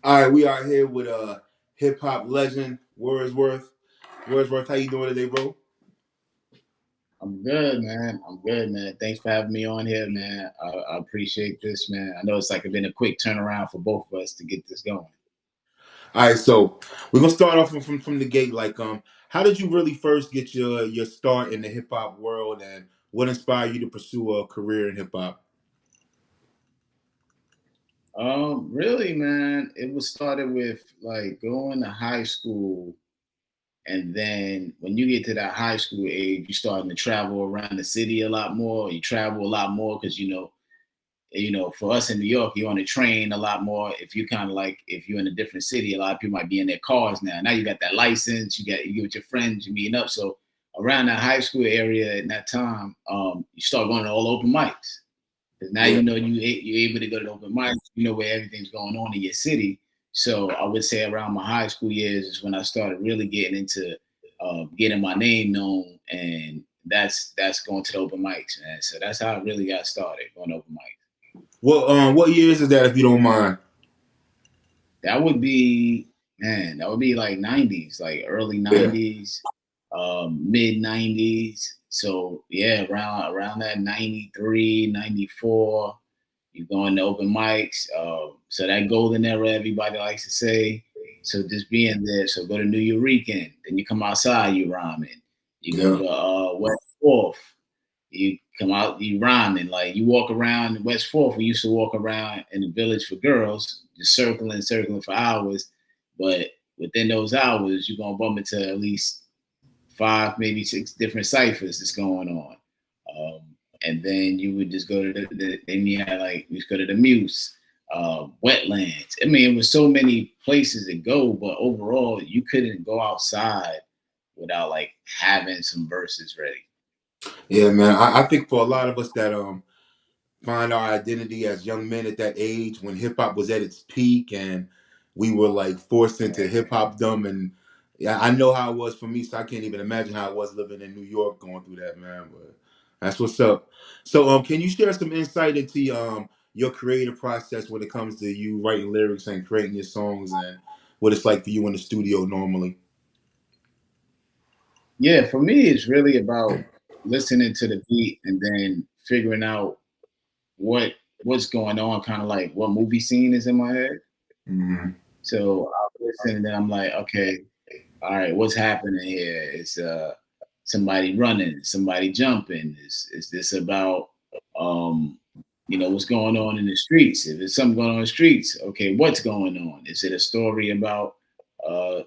All right, we are here with hip hop legend Wordsworth. Wordsworth, how you doing today, bro? I'm good, man. I'm good, man. Thanks for having me on here, man. I appreciate this, man. I know it's like been a quick turnaround for both of us to get this going. All right, so we're gonna start off from the gate. How did you really first get your start in the hip hop world, and what inspired you to pursue a career in hip hop? Really, man, it was started with like going to high school, and then when you get to that high school age, you starting to travel around the city a lot more. You travel a lot more because for us in New York, you're on a train a lot more. If you kind of like, if you're in a different city, a lot of people might be in their cars now. Now you got that license, you get with your friends, you meeting up. So around that high school area at that time, you start going to all open mics. Because now Yeah. you're able to go to the open mics, you know where everything's going on in your city. So I would say around my high school years is when I started really getting into getting my name known, and that's going to the open mics, man. So that's how I really got started going to open mics. What years is that, if you don't mind? That would be that would be like 90s, like early Yeah. 90s, mid 90s. So yeah, around that 93, 94, you going to open mics. So that golden era, everybody likes to say. So just being there. So go to New Eurekan, then you come outside, you rhyming. You go Yeah. to West Fourth, you come out, you rhyming. Like you walk around West Fourth. We used to walk around in the village for girls, just circling for hours. But within those hours, you're gonna bump into at least five, maybe six different ciphers that's going on. Um, and then you would just go to then you had like we just go to the Muse, wetlands. I mean, it was so many places to go, but overall, you couldn't go outside without like having some verses ready. Yeah, man. I think for a lot of us that find our identity as young men at that age when hip hop was at its peak and we were like forced into hip hopdom, and yeah, I know how it was for me, so I can't even imagine how it was living in New York going through that, man. But that's what's up. So can you share some insight into your creative process when it comes to you writing lyrics and creating your songs, and what it's like for you in the studio normally? Yeah, for me, it's really about listening to the beat and then figuring out what's going on, kind of like what movie scene is in my head. Hmm. So I'll listen and then I'm like, okay, all right, what's happening here? Is somebody running, somebody jumping? Is this about um what's going on in the streets? If it's something going on in the streets, okay, what's going on? Is it a story about uh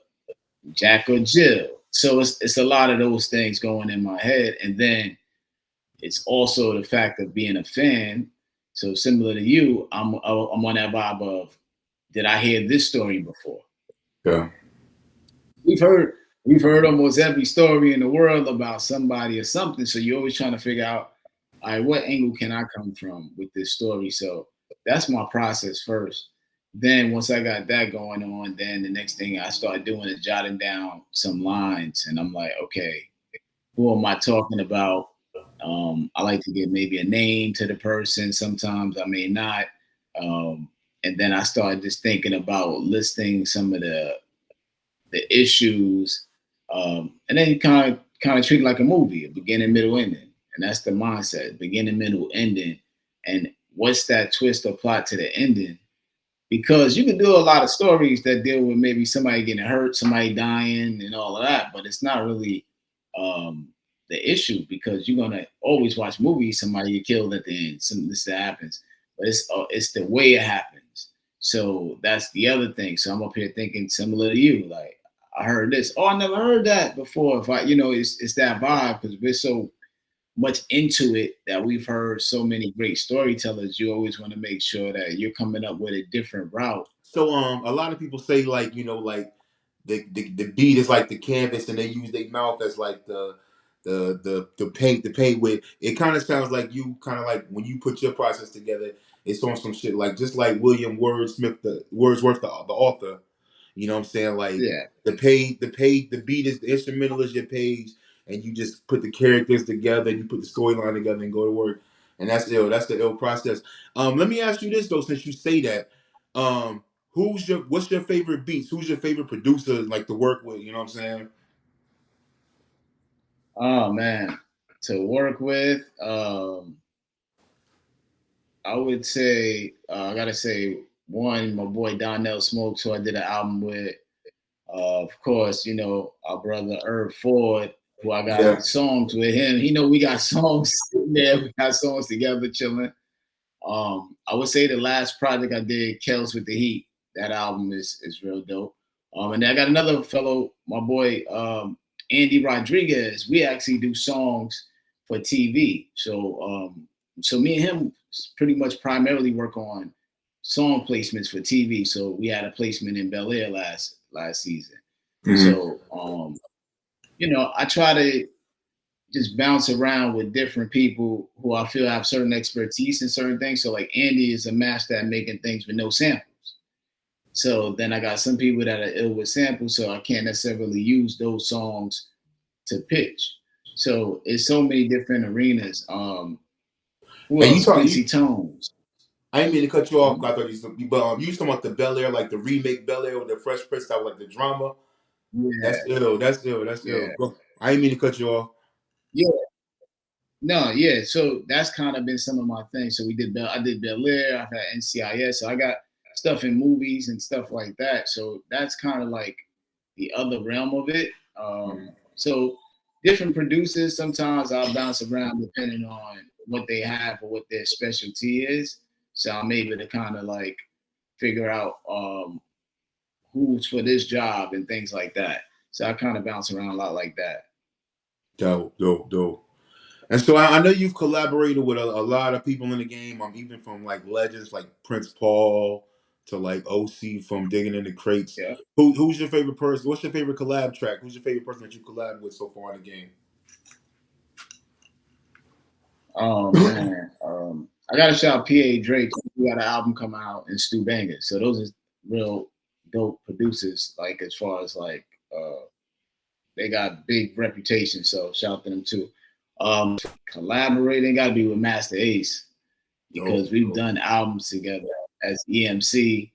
Jack or Jill? So it's a lot of those things going in my head, and then it's also the fact of being a fan. So similar to you, I'm on that vibe of, did I hear this story before? Yeah. We've heard we've heard almost every story in the world about somebody or something. So you're always trying to figure out, all right, what angle can I come from with this story? So that's my process first. Then once I got that going on, then the next thing I start doing is jotting down some lines, and I'm like, okay, who am I talking about? I like to give maybe a name to the person. Sometimes I may not. Um, and then I started just thinking about listing some of the issues, and then you kind of treat it like a movie, a beginning, middle, ending, and that's the mindset: beginning, middle, ending, and what's that twist or plot to the ending? Because you can do a lot of stories that deal with maybe somebody getting hurt, somebody dying, and all of that, but it's not really um, the issue because you're gonna always watch movies. Somebody get killed at the end. Some this that happens, but it's the way it happens. So that's the other thing. So I'm up here thinking similar to you. Like I heard this. Oh, I never heard that before. If I, it's that vibe because we're so much into it that we've heard so many great storytellers. You always want to make sure that you're coming up with a different route. So a lot of people say, like, like the beat is like the canvas, and they use their mouth as like the paint with. It kind of sounds like you kind of like when you put your process together, it's on some shit like just like William Wordsmith, the Wordsworth, the author. You know what I'm saying? Like Yeah. the beat is the instrumental is your page, and you just put the characters together, and you put the storyline together, and go to work. And that's ill. That's the ill process. Let me ask you this though, since you say that. Um, what's your favorite beats? Who's your favorite producer like to work with? You know what I'm saying? Oh man, to work with, I would say I gotta say one, my boy Donnell Smokes, who I did an album with. Of course, you know, our brother Herb Ford, who I got Yeah. songs with him. He know we got songs sitting there. We got songs together chilling. I would say the last project I did, Kels with the Heat, that album is real dope. And then I got another fellow, my boy Andy Rodriguez. We actually do songs for TV. So me and him pretty much primarily work on song placements for TV. So we had a placement in Bel Air last season. Mm-hmm. So you know, I try to just bounce around with different people who I feel have certain expertise in certain things. So like Andy is a master at making things with no samples. So then I got some people that are ill with samples, so I can't necessarily use those songs to pitch. So it's so many different arenas. Who And you else? talk Quincy you. Tones. I didn't mean to cut you off. Mhm. I thought but you used to want the Bel Air, like the remake Bel Air with the Fresh Prince out, like the drama. Yeah, That's ill. That's ill. That's ill. yeah, I didn't mean to cut you off. yeah. No, yeah. So that's kind of been some of my things. So I did Bel Air. I've had NCIS. So I got stuff in movies and stuff like that. So that's kind of like the other realm of it. So different producers. Sometimes I'll bounce around depending on what they have or what their specialty is. So I'm able to kind of like figure out who's for this job and things like that. So I kind of bounce around a lot like that. Dope, dope, dope. And so I know you've collaborated with a lot of people in the game. Even from like legends like Prince Paul to like OC from Digging in the Crates. Yeah. Who's your favorite person? What's your favorite collab track? Who's your favorite person that you collab with so far in the game? Oh man, I gotta shout out P.A. Drake. We got an album coming out and Stu Bangers. So those are real dope producers. Like as far as like they got big reputation. So shout out to them too. Collaborating got to be with Master Ace because Dope, we've dope. done albums together as EMC.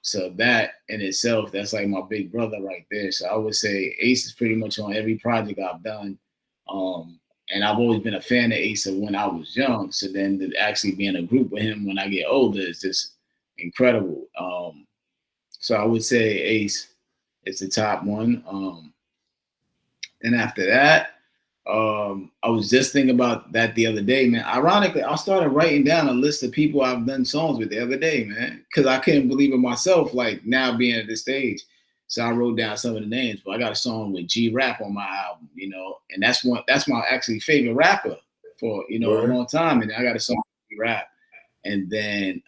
So that in itself, that's like my big brother right there. So I would say Ace is pretty much on every project I've done. And I've always been a fan of Ace when I was young. So then to actually be in a group with him when I get older is just incredible. So I would say Ace is the top one. And after that, I was just thinking about that the other day, man. Ironically, I started writing down a list of people I've done songs with the other day, man, because I couldn't believe it myself. Like now being at this stage, so I wrote down some of the names. But I got a song with G Rap on my album, you know, and that's my actually favorite rapper for a Word? long time. And I got a song with G Rap, and then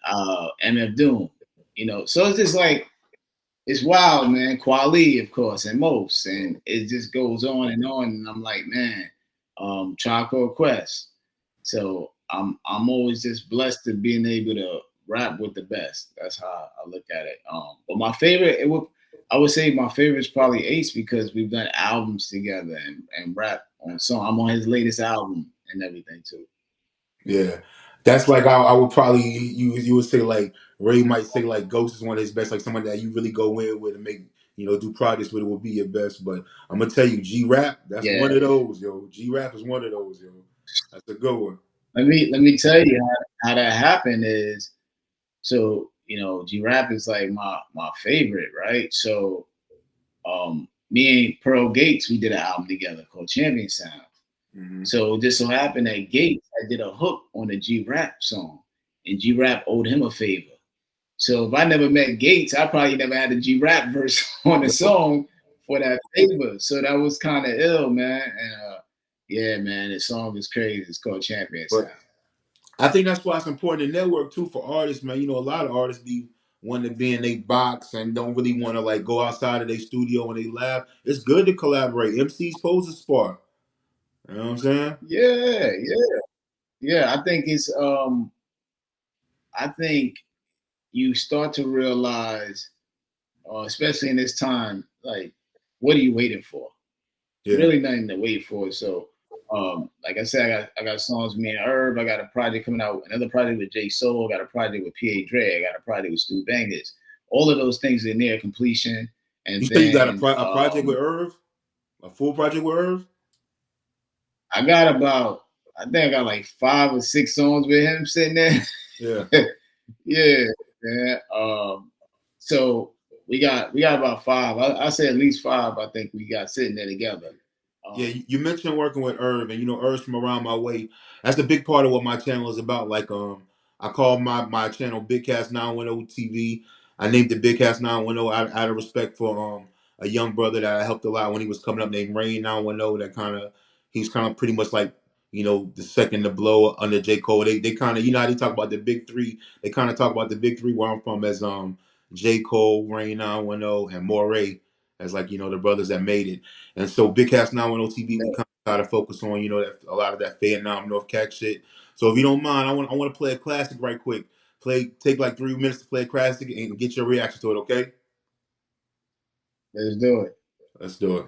MF Doom, you know. So it's just like it's wild, man. Quali, of course, and most, and it just goes on and on. And I'm like, man, Charcoal Quest. So I'm always just blessed to being able to rap with the best. That's how I look at it. But my favorite, I would say my favorite is probably Ace because we've done albums together and rap on song. I'm on his latest album and everything too. Yeah. That's like I would probably you would say like Ray might say like Ghost is one of his best, like someone that you really go in with and make do projects with it will be your best. But I'm gonna tell you, G Rap, that's Yeah. one of those, yo. G Rap is one of those, yo. That's a good one. Let me tell you how that happened is so G Rap is like my favorite, right? So me and Pearl Gates, we did an album together called Champion Sound. Mm-hmm. So it just so happened that Gates, I did a hook on a G Rap song, and G Rap owed him a favor. So if I never met Gates, I probably never had a G Rap verse on the song for that favor. So that was kind of ill, man. And yeah, man, the song is crazy. It's called Champion But Sound. I think that's why it's important to network too for artists, man. A lot of artists be wanting to be in their box and don't really want to like go outside of their studio and they lab. It's good to collaborate. MCs pose a spark. You know what I'm saying? Yeah, yeah, yeah. I think you start to realize, especially in this time, like, what are you waiting for? Yeah. Really nothing to wait for. So, like I said, I got songs with me and Herb. I got a project coming out, another project with J Soul. I got a project with P.A. Dre. I got a project with Stu Bangers. all of those things are near completion. And You say you got then a project with Irv, a full project with Irv. I think I got like 5 or 6 songs with him sitting there. Yeah. Yeah, man. So we got about 5. I say at least 5. I think we got sitting there together. Yeah, you mentioned working with Irv, and Irv's from around my way. That's a big part of what my channel is about. Like, I call my channel Big Cast 910 TV. I named it Big Cast 910 out of respect for a young brother that I helped a lot when he was coming up named Rain 910. He's kind of pretty much like the second to blow under J. Cole. They kind of how they talk about the big three. They kind of talk about the big three where I'm from as J. Cole, Rain 910, and Moray as like the brothers that made it. And so Big Cast 910 TV, we kind of try to focus on, a lot of that Vietnam, North Cac shit. So if you don't mind, I want to play a classic right quick. Take like 3 minutes to play a classic and get your reaction to it, okay? Let's do it. Let's do it.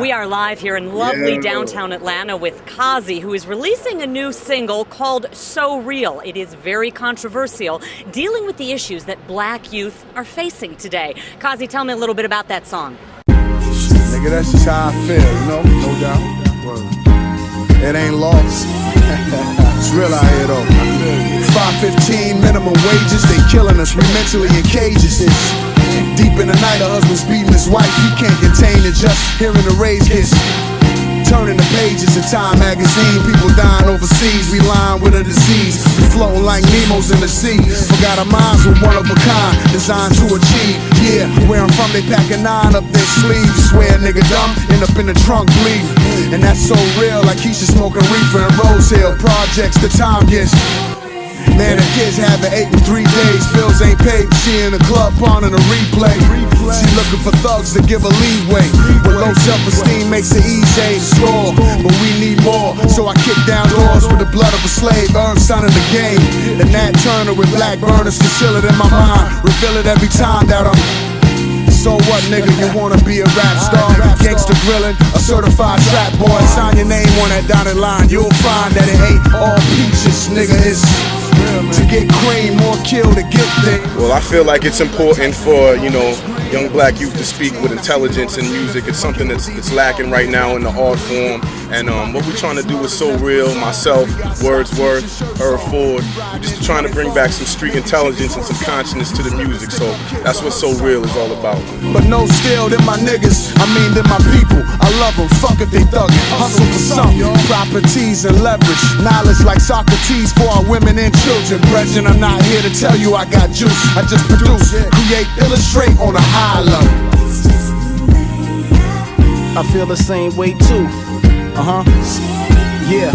We are live here in lovely downtown Atlanta with Kazi, who is releasing a new single called So Real. It is very controversial, dealing with the issues that black youth are facing today. Kazi, tell me a little bit about that song. Nigga, that's just how I feel, no doubt. Word. It ain't lost. It's real out here though. 515 minimum wages, they killing us, we mentally in cages. Deep in the night, a husband's beating his wife. He can't contain it, just hearing the rage kiss. Turning the pages of Time magazine. People dying overseas, we lying with a disease. We floating like Nemo's in the sea. Forgot our minds were one of a kind, designed to achieve. Yeah, where I'm from, they pack a 9 up their sleeves. Swear a nigga dumb, end up in the trunk bleeding. And that's so real, like Keisha smoking reefer in Rose Hill projects. The time gets. Man, the kids haven't ate in 3 days. Bills ain't paid. She in the club on in a replay. She looking for thugs to give her leeway. But low self-esteem makes it easy to score. But we need more. So I kick down doors with the blood of a slave. Earn son in the game. The Nat Turner with black burners conceal it in my mind. Reveal it every time that I'm. So what, nigga, you wanna be a rap star? Gangsta grillin', a certified trap boy. Sign your name on that dotted line. You'll find that it ain't all peaches, nigga. It's to get cream or kill to get things. Well, I feel like it's important for, young black youth to speak with intelligence in music. It's something that's lacking right now in the art form. And what we're trying to do is So Real, myself, Wordsworth, Ford. We're just trying to bring back some street intelligence and some consciousness to the music. So that's what So Real is all about. But no still, they're my niggas. I mean, they're my people. I love them. Fuck if they thuggin'. Hustle for something. Properties and leverage. Knowledge like Socrates for our women and children. Brethren, I'm not here to tell you I got juice. I just produce, create, illustrate on a high level. I feel the same way too. Yeah.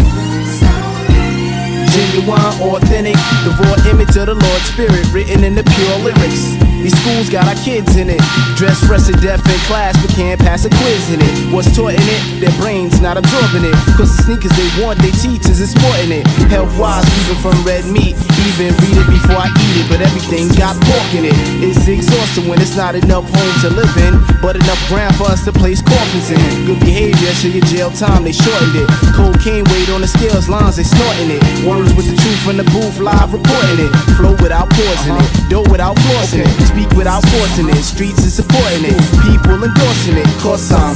Genuine, authentic, the raw image of the Lord's Spirit written in the pure lyrics. These schools got our kids in it. Dressed fresh to death in class, but can't pass a quiz in it. What's taught in it? Their brains not absorbing it. Cause the sneakers they want, they teachers is more in it. Health-wise, even from red meat. Even read it before I eat it, but everything got pork in it. It's exhausting when it's not enough homes to live in, but enough ground for us to place coffins in. Good behavior, show your jail time, they shortened it. Cocaine weight on the scales, lines, they snorting it. Words with the truth from the booth, live reporting it. Flow without pausing it, dough without forcing it. Speak without forcing it, streets is supporting it. People endorsing it, cause I'm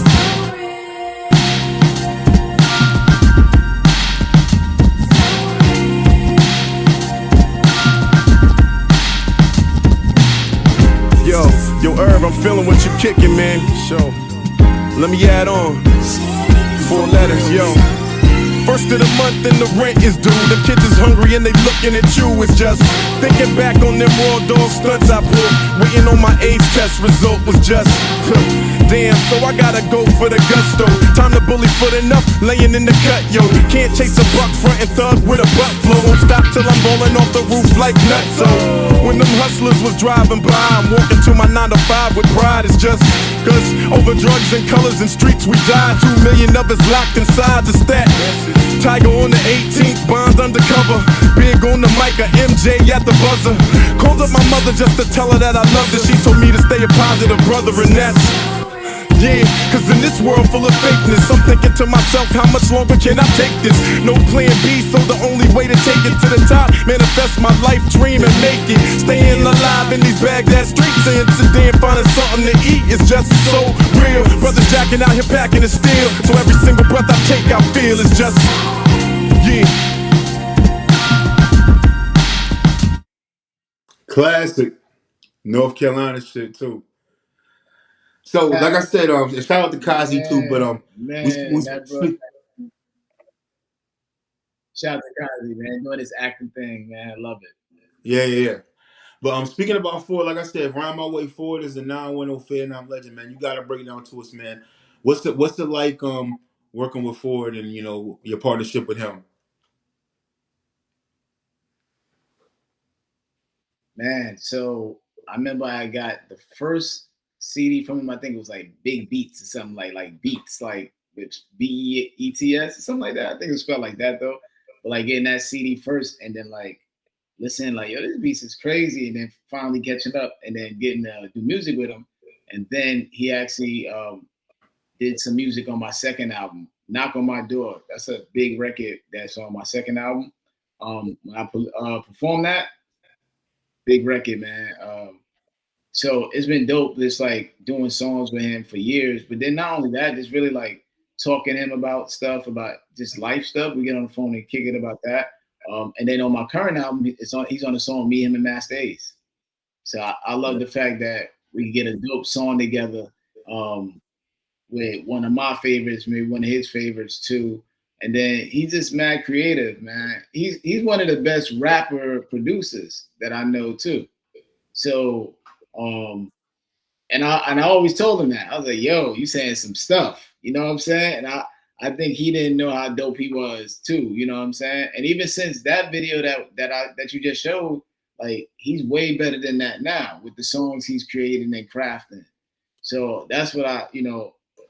Yo, Irv, I'm feeling what you kicking, man. So, let me add on 4 letters, yo. First of the month and the rent is due. The kids is hungry and they looking at you. It's just thinking back on them raw dog stunts I pulled. Waiting on my AIDS test result was just damn, so I gotta go for the gusto. Time to bully foot enough, laying in the cut, yo. Can't chase a buck frontin' thug with a butt flow. Won't stop till I'm rolling off the roof like nutso. When them hustlers was driving by, I'm walking to my 9 to 5 with pride. It's just cause over drugs and colors and streets we died. 2 million of us locked inside the stat. Tiger on the 18th, Bonds undercover. Big on the mic, a MJ at the buzzer. Called up my mother just to tell her that I loved her. She told me to stay a positive brother, and that's Yeah, cause in this world full of fakeness, I'm thinking to myself, how much longer can I take this? No plan B, so the only way to take it to the top, manifest my life dream and make it. Staying alive in these Baghdad streets, and today finding something to eat is just so real. Brothers jacking out here packing the steel, so every single breath I take I feel is just, yeah. Classic North Carolina shit too. So, like I said, shout out to Kazi too. But that bro. Shout out to Kazi, man, doing this acting thing, man. I love it. Yeah. But speaking about Ford, like I said, Round My Way Forward is a 910 fair and I'm legend, man. You gotta break it down to us, man. What's it like working with Ford and your partnership with him? Man, so I remember I got the first CD from him. I think it was like Big Beats or something like Beats, like with BEETS or something like that. I think it was spelled like that though. But like getting that CD first and then like listening like, yo, this beats is crazy, and then finally catching up and then getting to do music with him. And then he actually did some music on my second album, Knock on My Door. That's a big record that's on my second album. When I performed that, big record, man. So it's been dope just like doing songs with him for years. But then not only that, just really like talking to him about stuff, about just life stuff. We get on the phone and kick it about that. And then on my current album, he's on the song Me, Him, and Master Ace. So I love the fact that we get a dope song together with one of my favorites, maybe one of his favorites too. And then he's just mad creative, man. He's one of the best rapper producers that I know too. So and I always told him that. I was like, yo, you saying some stuff. You know what I'm saying? And I think he didn't know how dope he was too. You know what I'm saying? And even since that video that you just showed, like he's way better than that now with the songs he's creating and crafting. So that's what I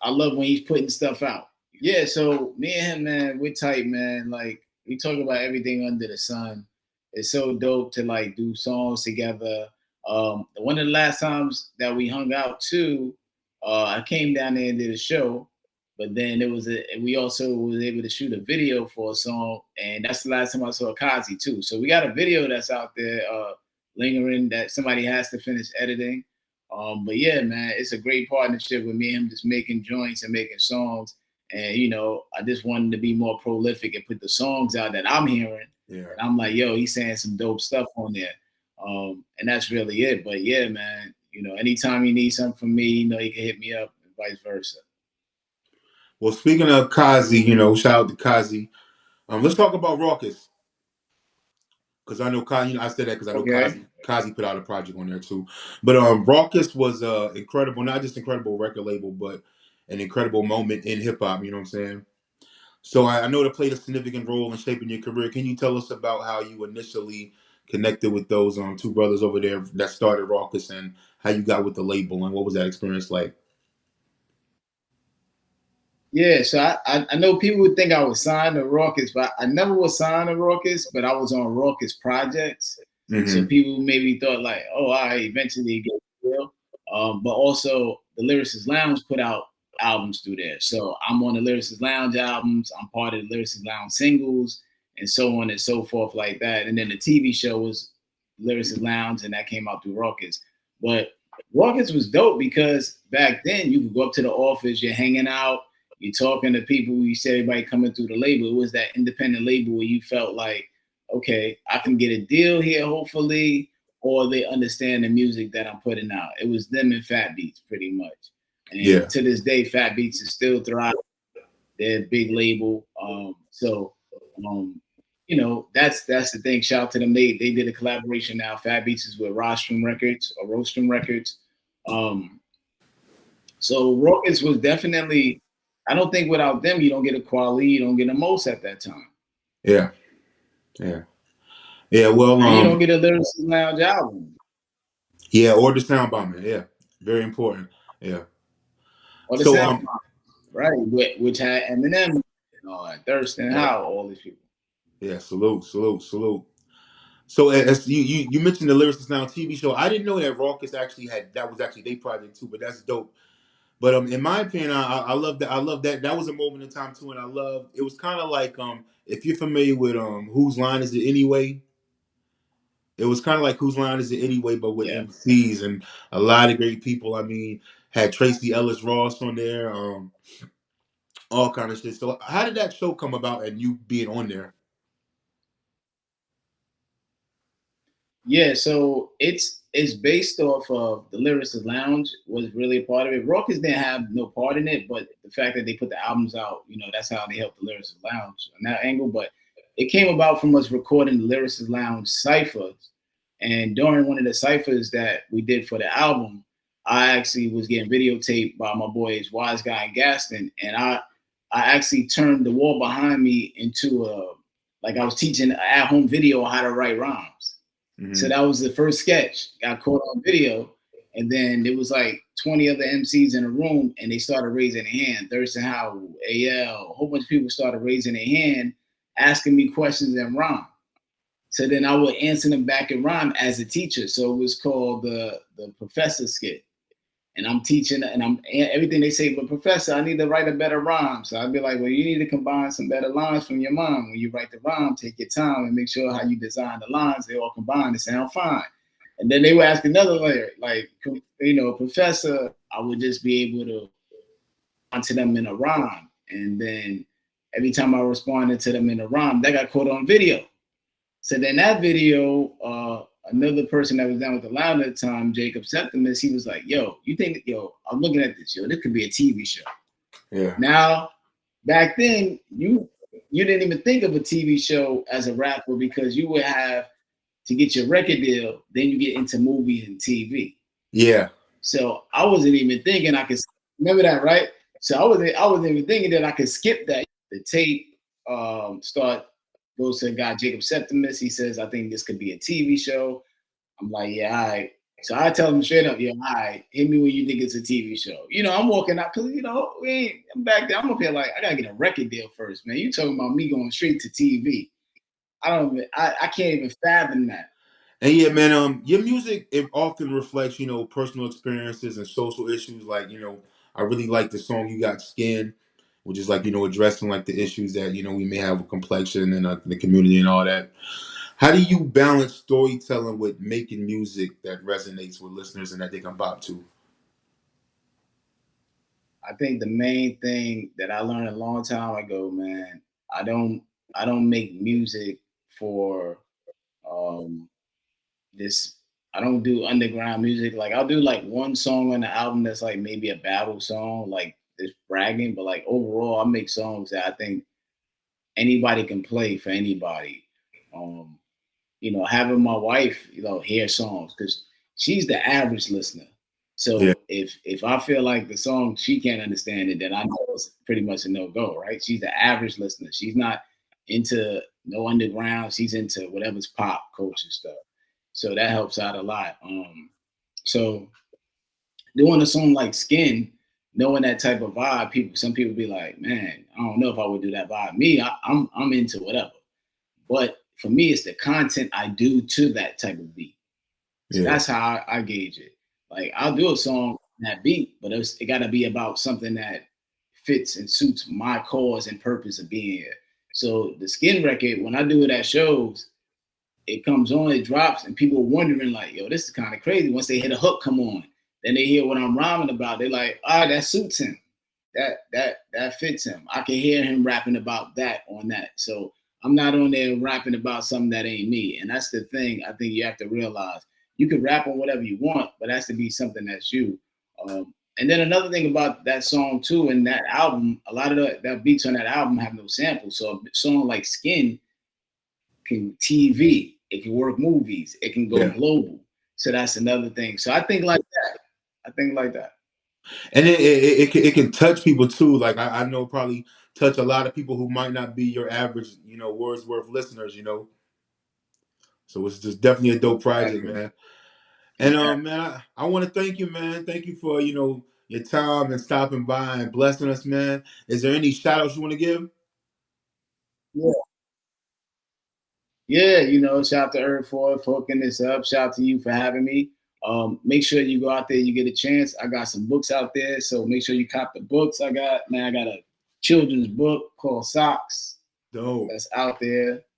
love when he's putting stuff out. Yeah, so me and him, man, we're tight, man. Like we talk about everything under the sun. It's so dope to like do songs together. One of the last times that we hung out too, I came down there and did a show, but then we also was able to shoot a video for a song, and that's the last time I saw Kazi too. So we got a video that's out there lingering that somebody has to finish editing. But yeah, man, it's a great partnership with me and him, just making joints and making songs. And I just wanted to be more prolific and put the songs out that I'm hearing. Yeah. And I'm like, yo, he's saying some dope stuff on there. And that's really it. But yeah, man, anytime you need something from me, you can hit me up and vice versa. Well, speaking of Kazi, shout out to Kazi. Let's talk about Raucous. Because I know Kazi, I said that because I know Kazi put out a project on there too. But Raucous was incredible, not just incredible record label, but an incredible moment in hip hop, you know what I'm saying? So I know it played a significant role in shaping your career. Can you tell us about how you initially connected with those two brothers over there that started Raucous and how you got with the label and what was that experience like? Yeah, so I know people would think I was signed to Raucous, but I never was signed to Raucous, but I was on Raucous projects. Mm-hmm. So people maybe thought like, oh, I eventually get a deal. But also the Lyricist Lounge put out albums through there. So I'm on the Lyricist Lounge albums, I'm part of the Lyricist Lounge singles, and so on and so forth like that. And then the TV show was Lyricist Lounge, and that came out through Raucous. But Raucous was dope because back then you could go up to the office, you're hanging out, you're talking to people, you see everybody coming through the label. It was that independent label where you felt like, okay, I can get a deal here, hopefully, or they understand the music that I'm putting out. It was them and Fat Beats pretty much. And to this day, Fat Beats is still thriving. They're a big label. That's the thing. Shout out to them. They did a collaboration now. Fat Beats is with Rostrum Records. So Raucous was definitely, I don't think without them, you don't get a quality, you don't get a most at that time. Yeah. Well, you don't get a Lyricist Lounge album. Yeah, or the Sound Bomber. Yeah, very important. Yeah. Or the Sound Bomber, right? Which had Eminem, Thurston Howell, all these people. Yeah, salute. So as you mentioned the Lyricist Lounge TV show, I didn't know that Raucous that was actually their project too, but that's dope. But in my opinion, I love that. I love that. That was a moment in time too, and I love. It was kind of like if you're familiar with Whose Line Is It Anyway? It was kind of like Whose Line Is It Anyway, but with Yeah. MCs and a lot of great people. I mean, had Tracy Ellis Ross on there, all kind of shit. So, how did that show come about and you being on there? Yeah, so it's based off of the Lyricist Lounge was really a part of it. Rawkus didn't have no part in it, but the fact that they put the albums out, that's how they helped the Lyricist Lounge on that angle. But it came about from us recording the Lyricist Lounge ciphers. And during one of the ciphers that we did for the album, I actually was getting videotaped by my boys Wise Guy and Gaston, and I actually turned the wall behind me into like I was teaching an at-home video on how to write rhymes. Mm-hmm. So that was the first sketch. Got caught on video. And then there was like 20 other MCs in a room and they started raising their hand. Thurston Howell, AL, a whole bunch of people started raising their hand, asking me questions in rhyme. So then I would answer them back in rhyme as a teacher. So it was called the professor skit. And I'm teaching and I'm everything they say, but professor, I need to write a better rhyme. So I'd be like, well, you need to combine some better lines from your mind. When you write the rhyme, take your time and make sure how you design the lines, they all combine to sound fine. And then they would ask another layer, like, professor, I would just be able to answer them in a rhyme. And then every time I responded to them in a rhyme, that got caught on video. So then that video, another person that was down with the lounge at the time, Jacob Septimus, he was like, yo, I'm looking at this, this could be a TV show. Yeah. Now, back then, you didn't even think of a TV show as a rapper because you would have to get your record deal, then you get into movies and TV. Yeah. So I wasn't even thinking I could, remember that, right? So I wasn't even thinking that I could skip that. The tape goes to a guy, Jacob Septimus. He says, I think this could be a TV show. I'm like, yeah, all right. So I tell him straight up, yeah, all right, hit me when you think it's a TV show. I'm walking out because, I'm back there. I'm up here like, I got to get a record deal first, man. You talking about me going straight to TV. I can't even fathom that. And yeah, man, your music, it often reflects, personal experiences and social issues. Like, I really like the song You Got Skin, which is like, addressing like the issues that, we may have with complexion and the community and all that. How do you balance storytelling with making music that resonates with listeners and that they can bop to? I think the main thing that I learned a long time ago, man, I don't make music for this. I don't do underground music. Like I'll do like one song on the album that's like maybe a battle song, like it's bragging, but like overall I make songs that I think anybody can play for anybody. Having my wife, hear songs because she's the average listener. So yeah. if I feel like the song she can't understand it, then I know it's pretty much a no-go, right? She's the average listener. She's not into no underground. She's into whatever's pop culture stuff. So that helps out a lot. So doing a song like Skin, knowing that type of vibe, some people be like, man, I don't know if I would do that vibe. Me, I'm into whatever. But for me, it's the content I do to that type of beat. So that's how I gauge it. Like I'll do a song on that beat, but it got to be about something that fits and suits my cause and purpose of being here. So the Skin record, when I do it at shows, it comes on, it drops, and people are wondering like, yo, this is kind of crazy. Once they hear the hook come on, then they hear what I'm rhyming about. They're like, that suits him. That fits him. I can hear him rapping about that on that. So I'm not on there rapping about something that ain't me. And that's the thing I think you have to realize. You can rap on whatever you want, but it has to be something that's you. And then another thing about that song too, and that album, a lot of that beats on that album have no samples. So a song like Skin can TV, it can work movies, it can go global. So that's another thing. So I think like that. And it can touch people too. Like I know probably touch a lot of people who might not be your average, Wordsworth listeners, So it's just definitely a dope project, man. And man, I want to thank you, man. Thank you for, your time and stopping by and blessing us, man. Is there any shout outs you want to give? Yeah, shout out to Earth for hooking this up. Shout out to you for having me. Make sure you go out there, you get a chance. I got some books out there, so make sure you cop the books. I got a children's book called Socks. Dope. That's out there.